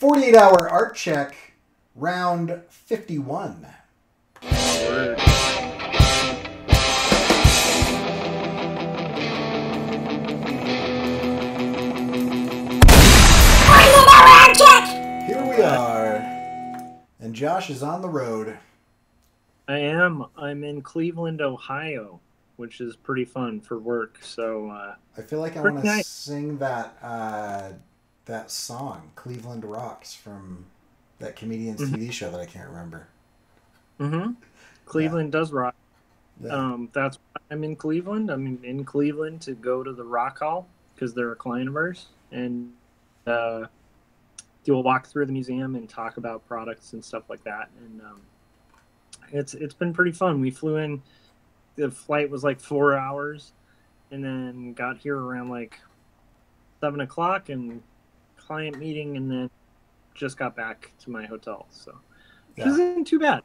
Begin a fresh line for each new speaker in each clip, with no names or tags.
48-hour art check, round 51.
Word.
Here we are. And Josh is on the road.
I am. I'm in Cleveland, Ohio, which is pretty fun for work. So
I feel like I
pretty
want to
nice.
sing that song, Cleveland Rocks, from that comedian's
Mm-hmm.
TV show that I can't remember.
Mm-hmm.
Yeah.
Cleveland does rock.
Yeah.
That's why I'm in Cleveland. I'm in Cleveland to go to the Rock Hall because they're a client of ours, and do a walk through the museum and talk about products and stuff like that. And it's been pretty fun. We flew in. The flight was like 4 hours, and then got here around like 7 o'clock and client meeting, and then just got back to my hotel. So which
Yeah.
isn't too bad.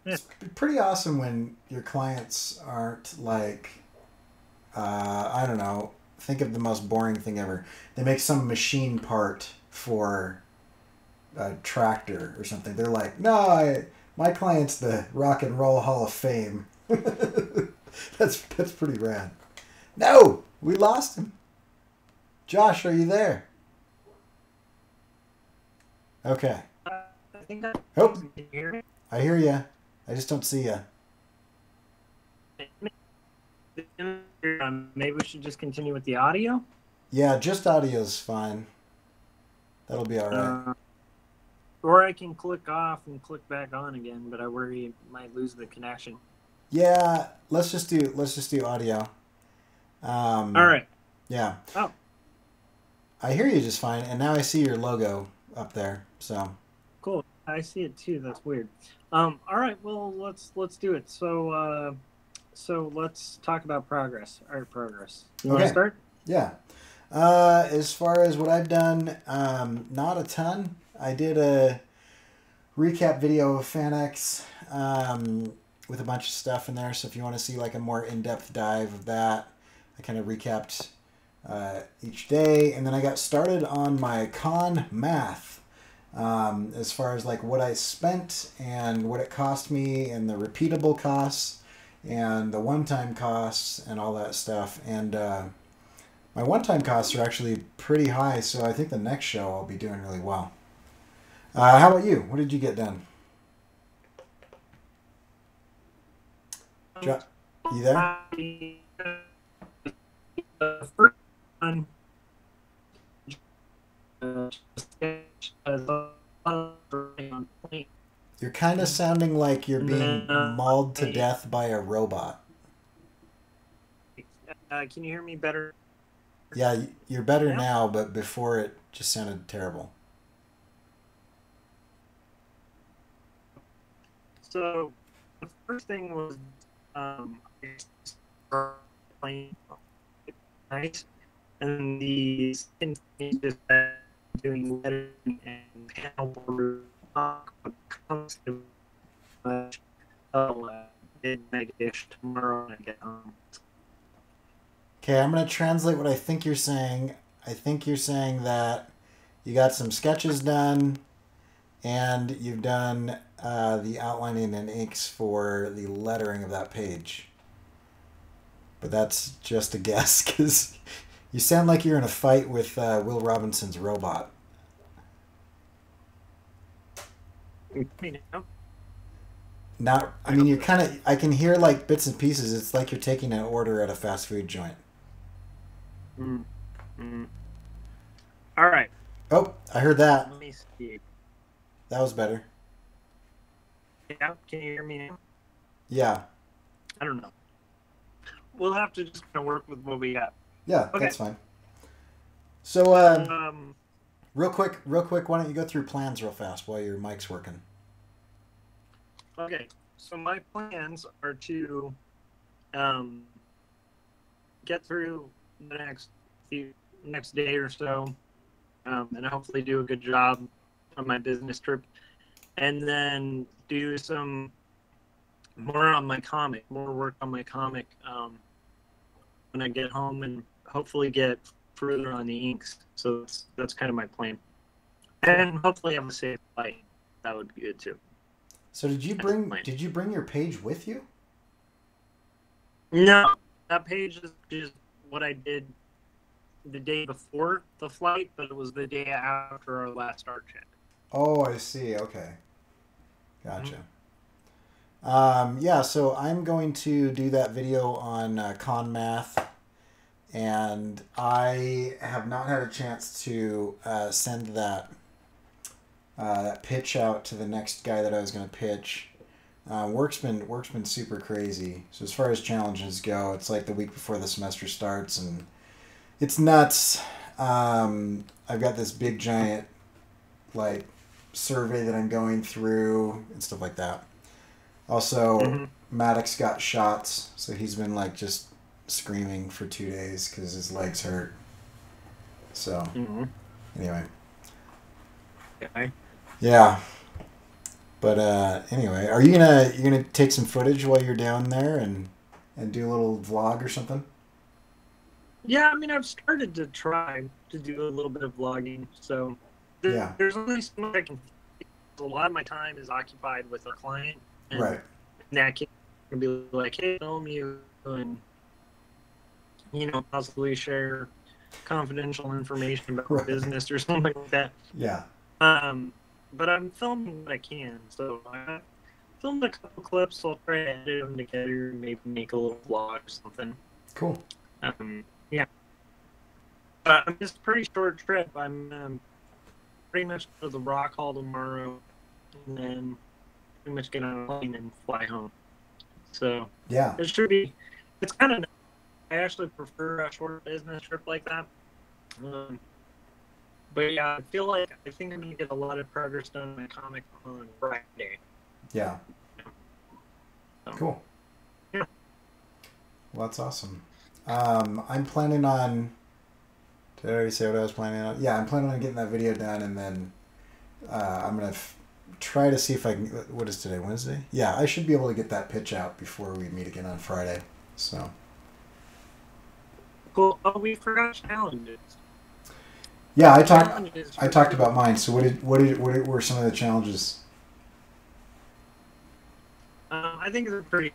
Yeah.
It's pretty awesome when your clients aren't like, I don't know, think of the most boring thing ever. They make some machine part for a tractor or something. They're like, no, my client's the Rock and Roll Hall of Fame. That's pretty rad. No, we lost him. Josh, are you there? Okay.
I think I
Oh,
can hear me.
I hear you. I just don't see you.
Maybe we should just continue with the audio.
Yeah, just audio's fine. That'll be all right.
Or I can click off and click back on again, but I worry it might lose the connection.
Yeah, let's just do audio.
All right.
Yeah.
Oh,
I hear you just fine, and now I see your logo up there. So
cool. I see it too. That's weird. All right. Well, let's do it. So let's talk about progress, art progress. You want to
okay.
start?
Yeah. As far as what I've done, not a ton. I did a recap video of FanX with a bunch of stuff in there. So if you want to see like a more in-depth dive of that, I kind of recapped each day, and then I got started on my con math. As far as like what I spent and what it cost me and the repeatable costs and the one-time costs and all that stuff. And my one-time costs are actually pretty high, so I think the next show I'll be doing really well. How about you? What did you get done? You there?
The first one,
You're kind of sounding like you're being mauled to death by a robot.
Can you hear me better?
Yeah, you're better
Yeah.
now, but before it just sounded terrible.
So the first thing was playing nice, and the second thing is just doing lettering and panel border. Did make a dish tomorrow when I get home.
Okay, I'm going to translate what I think you're saying. I think you're saying that you got some sketches done and you've done the outlining and inks for the lettering of that page. But that's just a guess because you sound like you're in a fight with Will Robinson's robot. Not, I mean, you're kind of, I can hear like bits and pieces. It's like you're taking an order at a fast food joint.
All right.
Oh, I heard that.
Let me see.
That was better.
Yeah, can you hear me now?
Yeah.
I don't know. We'll have to just kind of work with what we got.
Yeah,
Okay.
that's fine. So, real quick, why don't you go through plans real fast while your mic's working?
Okay, so my plans are to get through the next day or so, and hopefully do a good job on my business trip, and then do some more work on my comic when I get home, and hopefully get further on the inks. So that's kind of my plan. And hopefully have a safe flight. That would be good too.
So
That's the plan.
did you bring your page with you?
No, that page is just what I did the day before the flight, but it was the day after our last art check.
Oh, I see. Okay. Gotcha.
Mm-hmm.
Yeah, so I'm going to do that video on con math, and I have not had a chance to send that pitch out to the next guy that I was going to pitch. Work's been super crazy. So as far as challenges go, it's like the week before the semester starts, and it's nuts. I've got this big giant like survey that I'm going through and stuff like that. Also,
Mm-hmm.
Maddox got shots, so he's been like just screaming for 2 days because his legs hurt. So
Mm-hmm.
anyway,
Okay.
yeah. But anyway, are you gonna take some footage while you're down there and do a little vlog or something?
Yeah, I mean, I've started to try to do a little bit of vlogging, so
Yeah.
there's only so much I can. A lot of my time is occupied with a client, and
Right.
in that case, I can be like, "Hey, film you," and possibly share confidential information about
Right.
business or something like that.
Yeah.
But I'm filming what I can, so I filmed a couple clips. I'll try to edit them together, and maybe make a little vlog or something.
Cool.
Yeah. I'm just a pretty short trip. I'm pretty much go to the Rock Hall tomorrow, and then pretty much get on a plane and fly home. So
Yeah.
it should be. It's kind of. I actually prefer a short business trip like that. But yeah, I think I'm gonna get a lot of progress done in my comic on Friday.
Yeah.
So,
Cool.
Yeah.
Well, that's awesome. I'm planning on. Did I already say what I was planning on? Yeah, I'm planning on getting that video done, and then I'm gonna try to see if I can. What is today? Wednesday? Yeah, I should be able to get that pitch out before we meet again on Friday. So.
Cool. Oh, we forgot challenges.
Yeah, I talked about mine. So what were some of the challenges?
I think it's pretty.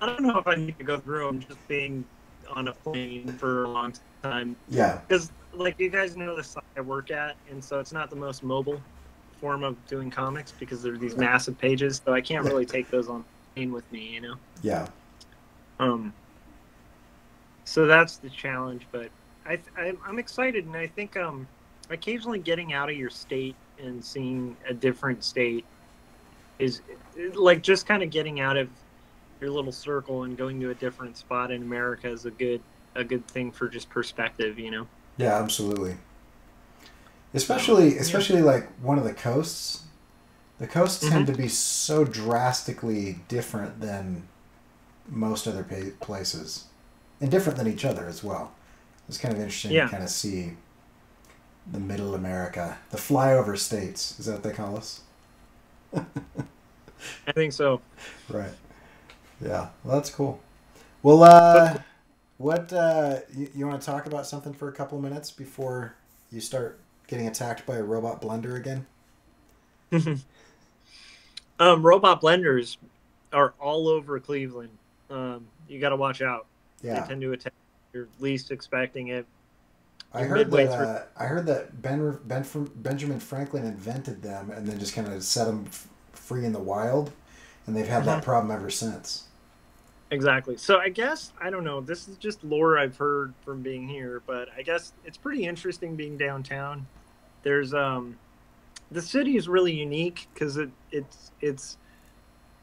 I don't know if I need to go through them. Just being on a plane for a long time.
Yeah.
Because, like, you guys know the site I work at, and so it's not the most mobile form of doing comics because there are these massive pages, so I can't really take those on the plane with me,
Yeah.
So that's the challenge, but I'm excited, and I think occasionally getting out of your state and seeing a different state is like just kind of getting out of your little circle and going to a different spot in America is a good thing for just perspective,
Yeah, absolutely. Especially like one of the coasts. The coasts tend to be so drastically different than most other places, and different than each other as well. It's kind of interesting to kind of see the middle America, the flyover states. Is that what they call us?
I think so.
Right. Yeah. Well, that's cool. Well, what you want to talk about something for a couple of minutes before you start getting attacked by a robot blender again?
Robot blenders are all over Cleveland. You got to watch out.
Yeah.
They tend to attack. You're least expecting it.
I heard that Benjamin Franklin invented them and then just kind of set them free in the wild, and they've had that problem ever since.
Exactly. So I guess, I don't know, this is just lore I've heard from being here, but I guess it's pretty interesting being downtown. There's the city is really unique because it's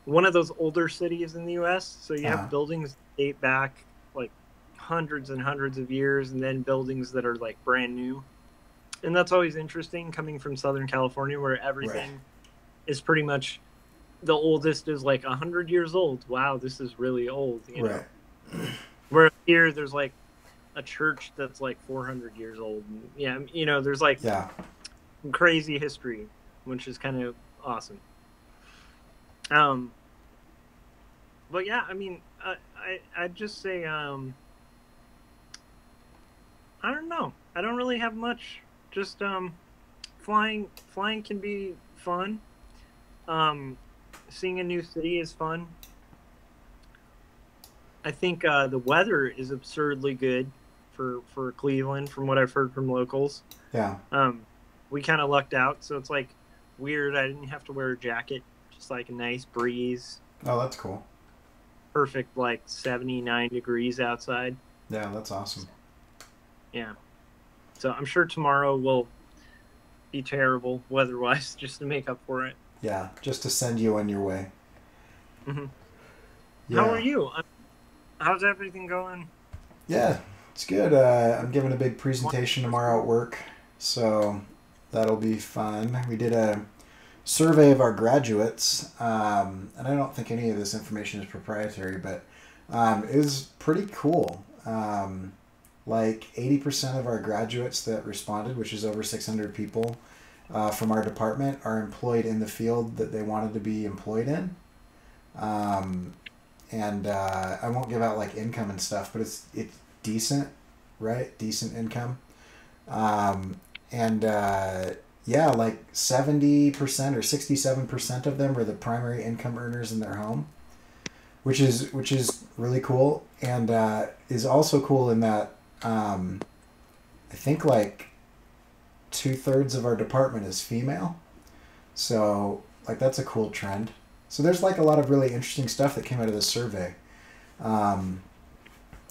one of those older cities in the U.S. So you have buildings that date back like hundreds and hundreds of years, and then buildings that are like brand new. And that's always interesting coming from Southern California, where everything is pretty much, the oldest is like 100 years old. Wow, this is really old. Know? Where here there's like a church that's like 400 years old. And, there's like crazy history, which is kind of awesome. But yeah, I mean, I'd just say, I don't know. I don't really have much. Just flying can be fun. Um, Seeing a new city is fun. I think the weather is absurdly good for Cleveland, from what I've heard from locals.
Yeah.
We kind of lucked out, so it's like weird. I didn't have to wear a jacket, just like a nice breeze.
Oh, that's cool.
Perfect, like 79 degrees outside.
Yeah, that's awesome.
Yeah. So I'm sure tomorrow will be terrible weather-wise, just to make up for it.
Yeah, just to send you on your way.
Hmm. How are
Yeah.
you? How's everything going?
Yeah, it's good. I'm giving a big presentation tomorrow at work, so that'll be fun. We did a survey of our graduates, and I don't think any of this information is proprietary, but it was pretty cool. Like 80% of our graduates that responded, which is over 600 people from our department, are employed in the field that they wanted to be employed in. And I won't give out like income and stuff, but it's decent, right? Decent income. And yeah, like 70% or 67% of them are the primary income earners in their home, which is really cool, and is also cool in that I think like 2/3 of our department is female, so like that's a cool trend. So there's like a lot of really interesting stuff that came out of this survey. Um,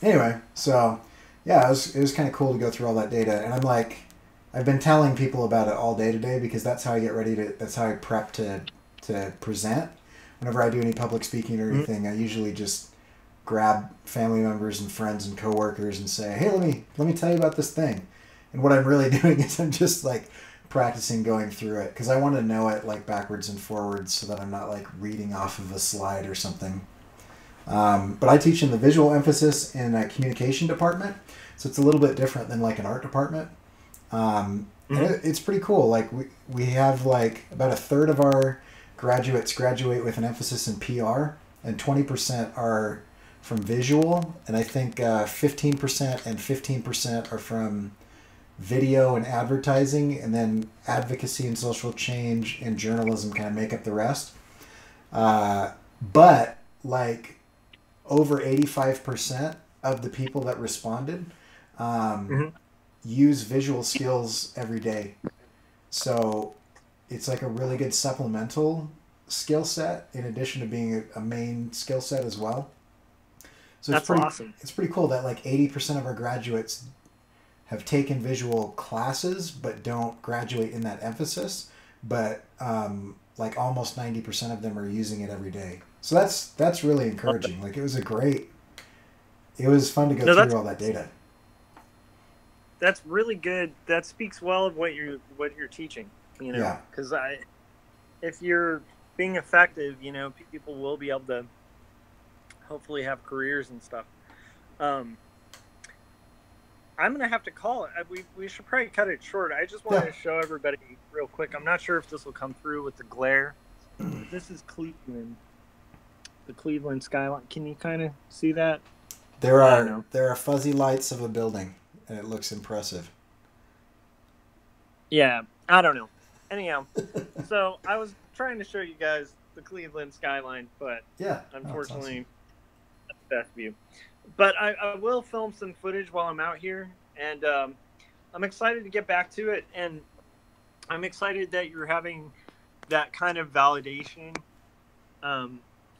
anyway, so yeah, it was kind of cool to go through all that data, and I'm like, I've been telling people about it all day today because that's how I get ready to. That's how I prep to present. Whenever I do any public speaking or anything, I usually just grab family members and friends and coworkers and say, "Hey, let me tell you about this thing." And what I'm really doing is I'm just like practicing going through it because I want to know it like backwards and forwards so that I'm not like reading off of a slide or something. But I teach in the visual emphasis in a communication department, so it's a little bit different than like an art department. And it's pretty cool. Like we have like about 1/3 of our graduates graduate with an emphasis in PR, and 20% are from visual, and I think 15% and 15% are from video and advertising, and then advocacy and social change and journalism kind of make up the rest. But like over 85% of the people that responded use visual skills every day. So it's like a really good supplemental skill set in addition to being a main skill set as well. So
That's awesome.
It's pretty cool that like 80% of our graduates have taken visual classes but don't graduate in that emphasis. But like almost 90% of them are using it every day. So that's really encouraging. Like it was fun to go through all that data.
That's really good. That speaks well of what you're teaching, you know,
Yeah.
because if you're being effective, you know, people will be able to hopefully have careers and stuff. I'm gonna have to call it. We should probably cut it short. I just wanted to show everybody real quick. I'm not sure if this will come through with the glare. This is Cleveland, the Cleveland skyline. Can you kind of see that?
There are fuzzy lights of a building, and it looks impressive.
Yeah, I don't know. Anyhow, so I was trying to show you guys the Cleveland skyline, but unfortunately, that's the best view. But I will film some footage while I'm out here, and I'm excited to get back to it, and I'm excited that you're having that kind of validation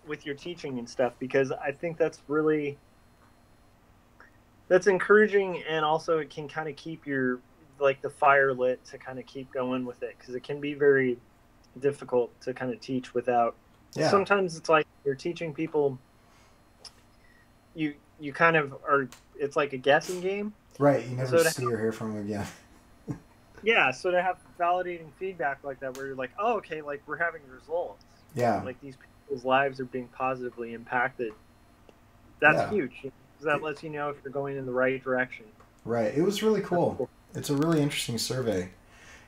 with your teaching and stuff, because I think that's encouraging, and also it can kind of keep your the fire lit to kind of keep going with it, because it can be very difficult to kind of teach without. Sometimes it's like you're teaching people, you kind of are, it's like a guessing game,
right? You never see or hear from them again.
Yeah, so to have validating feedback like that, where you're like, oh, okay, like we're having results, like these people's lives are being positively impacted, that's huge, because that lets you know if you're going in the right direction.
Right. It was really cool. It's a really interesting survey.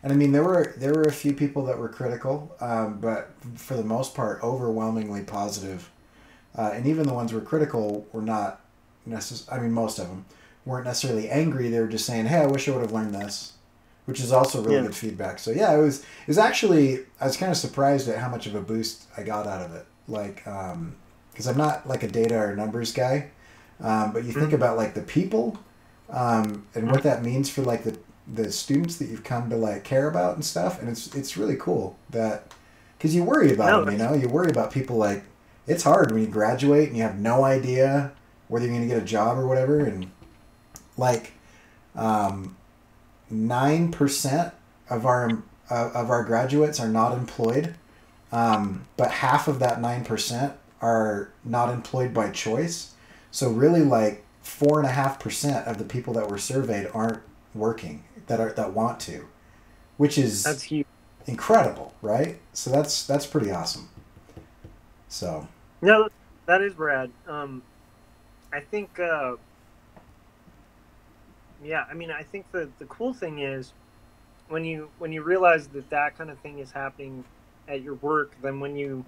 And I mean, there were a few people that were critical, but for the most part, overwhelmingly positive. And even the ones who were critical were not necessarily, I mean, most of them weren't necessarily angry. They were just saying, hey, I wish I would have learned this. which is also really
Yeah.
good feedback. So yeah, it was actually, I was kind of surprised at how much of a boost I got out of it. Like, because I'm not like a data or numbers guy, but you think
Mhm.
about like the people, and what that means for like the students that you've come to like care about and stuff, and it's really cool that, because you worry about
No,
them, you worry about people, like it's hard when you graduate and you have no idea whether you're going to get a job or whatever, and like 9% of our graduates are not employed, but half of that 9% are not employed by choice. So really, like 4.5% of the people that were surveyed aren't working that want to, which is
that's huge.
incredible, right? So that's pretty awesome. So
No, that is rad. I think, yeah, I mean, I think the cool thing is when you realize that that kind of thing is happening at your work, then when you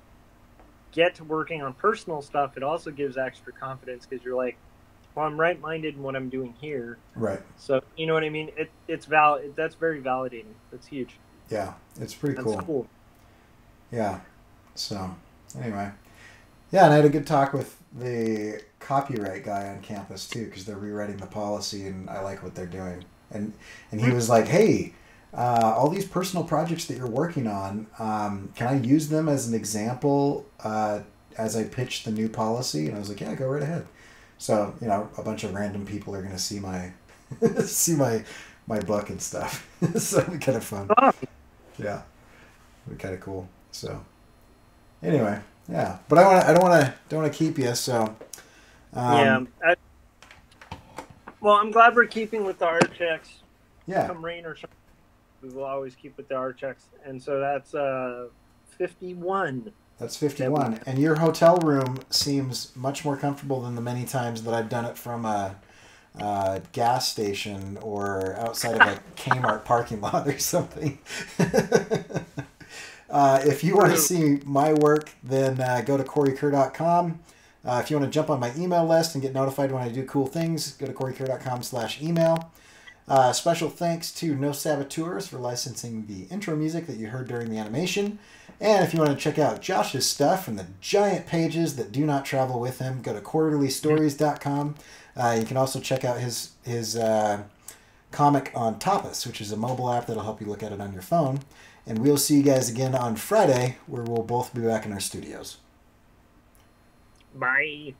get to working on personal stuff, it also gives extra confidence because you're like, well, I'm right-minded in what I'm doing here.
right,
So you know what I mean? It's valid. That's very validating. That's huge.
yeah, it's pretty
That's
cool.
cool.
Yeah. So anyway, yeah, and I had a good talk with the copyright guy on campus too, because they're rewriting the policy, and I like what they're doing. And he was like, "Hey, all these personal projects that you're working on, can I use them as an example as I pitch the new policy?" And I was like, "Yeah, go right ahead." So a bunch of random people are gonna see my see my book and stuff. So it'll be kind of fun.
Oh,
Yeah, it'll be kind of cool. So anyway, yeah, but I don't want to keep you. So
yeah. Well, I'm glad we're keeping with the art checks.
yeah,
Come rain or shine, we will always keep with the art checks. And so that's 51.
that's 51. And your hotel room seems much more comfortable than the many times that I've done it from a gas station or outside of a Kmart parking lot or something. If you want to see my work, then go to CoryKerr.com. If you want to jump on my email list and get notified when I do cool things, go to CoryKerr.com/email. Special thanks to No Saboteurs for licensing the intro music that you heard during the animation. And if you want to check out Josh's stuff and the giant pages that do not travel with him, go to quarterlystories.com. You can also check out his comic on Tapas, which is a mobile app that'll help you look at it on your phone. And we'll see you guys again on Friday, where we'll both be back in our studios.
Bye.